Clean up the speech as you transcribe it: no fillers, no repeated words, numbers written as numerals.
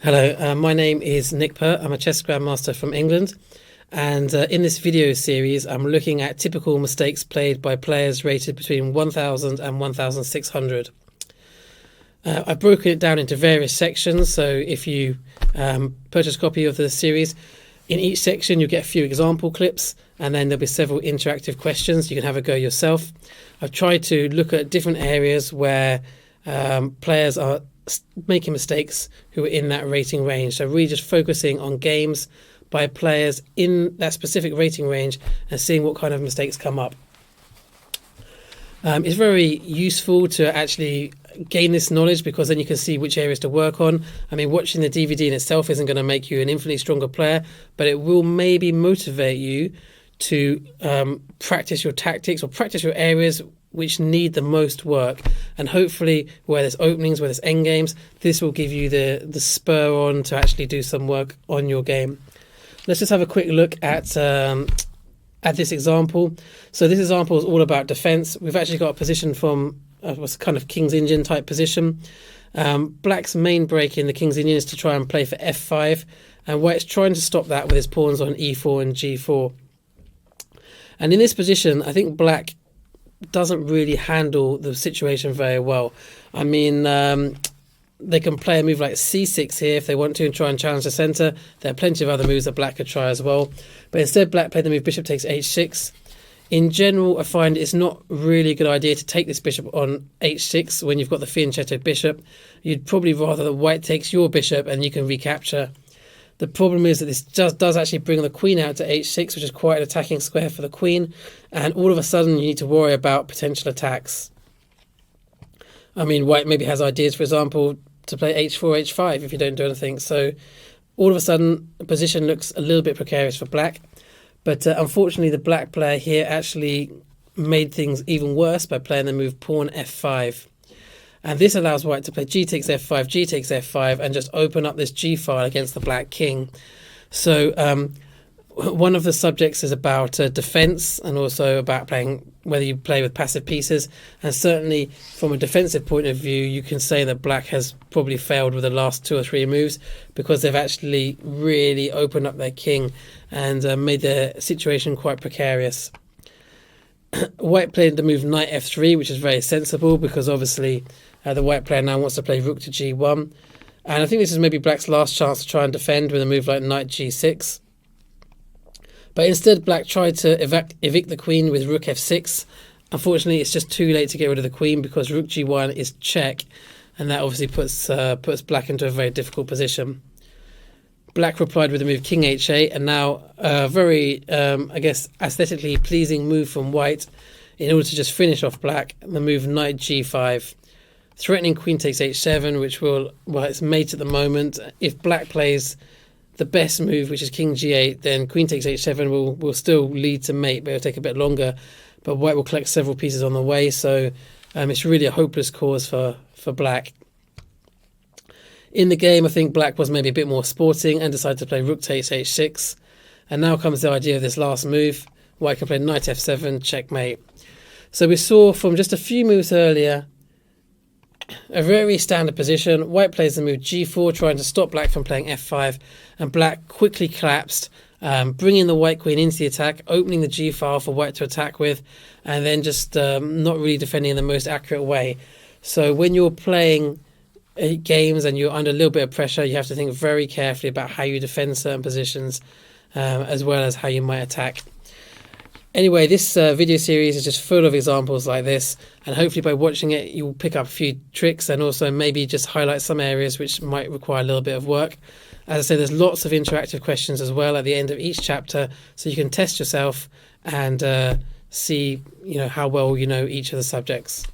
Hello, my name is Nick Pert. I'm a chess grandmaster from England, and in this video series I'm looking at typical mistakes played by players rated between 1000 and 1600. I've broken it down into various sections, so if you purchase a copy of the series, in each section you'll get a few example clips, and then there'll be several interactive questions. You can have a go yourself. I've tried to look at different areas where players are making mistakes who are in that rating range, so really just focusing on games by players in that specific rating range and seeing what kind of mistakes come up. It's very useful to actually gain this knowledge, because then you can see which areas to work on. I mean, watching the DVD in itself isn't going to make you an infinitely stronger player, but it will maybe motivate you to practice your tactics or practice your areas which need the most work, and hopefully where there's openings, where there's end games, this will give you the spur on to actually do some work on your game. Let's just have a quick look at this example. So this example is all about defense. We've actually got a position from what's kind of King's Indian type position. Black's main break in the King's Indian is to try and play for f5, and White's trying to stop that with his pawns on e4 and g4. And in this position, I think Black doesn't really handle the situation very well. I mean, they can play a move like c6 here if they want to and try and challenge the centre. There are plenty of other moves that Black could try as well, but instead Black played the move bishop takes h6. In general, I find it's not really a good idea to take this bishop on h6 when you've got the fianchetto bishop. You'd probably rather that White takes your bishop and you can recapture. The problem is that this does actually bring the queen out to h6, which is quite an attacking square for the queen, and all of a sudden you need to worry about potential attacks. I mean, White maybe has ideas, for example, to play h4, h5 if you don't do anything. So all of a sudden the position looks a little bit precarious for Black. But unfortunately the Black player here actually made things even worse by playing the move pawn f5. And this allows White to play g takes f5, g takes f5, and just open up this g file against the Black king. So one of the subjects is about defense, and also about playing whether you play with passive pieces. And certainly from a defensive point of view, you can say that Black has probably failed with the last 2 or 3 moves, because they've actually really opened up their king and made their situation quite precarious. White played the move knight f3, which is very sensible, because obviously the White player now wants to play rook to g1. And I think this is maybe Black's last chance to try and defend with a move like knight g6. But instead Black tried to evict the queen with rook f6. Unfortunately, it's just too late to get rid of the queen, because rook g1 is check, and that obviously puts Black into a very difficult position. Black replied with the move king h8, and now a very, I guess, aesthetically pleasing move from White in order to just finish off Black, the move knight g5. Threatening queen takes h7, which well, it's mate at the moment. If Black plays the best move, which is king g8, then queen takes h7 will still lead to mate, but it'll take a bit longer. But White will collect several pieces on the way, so it's really a hopeless cause for Black. In the game, I think Black was maybe a bit more sporting and decided to play rook takes h6. And now comes the idea of this last move. White can play knight f7, checkmate. So we saw from just a few moves earlier a very standard position. White plays the move g4, trying to stop Black from playing f5, and Black quickly collapsed, bringing the White queen into the attack, opening the g file for White to attack with, and then just not really defending in the most accurate way. So when you're playing games and you're under a little bit of pressure, you have to think very carefully about how you defend certain positions, as well as how you might attack. Anyway, this video series is just full of examples like this, and hopefully by watching it you'll pick up a few tricks, and also maybe just highlight some areas which might require a little bit of work. As I say, there's lots of interactive questions as well at the end of each chapter, so you can test yourself and see how well you know each of the subjects.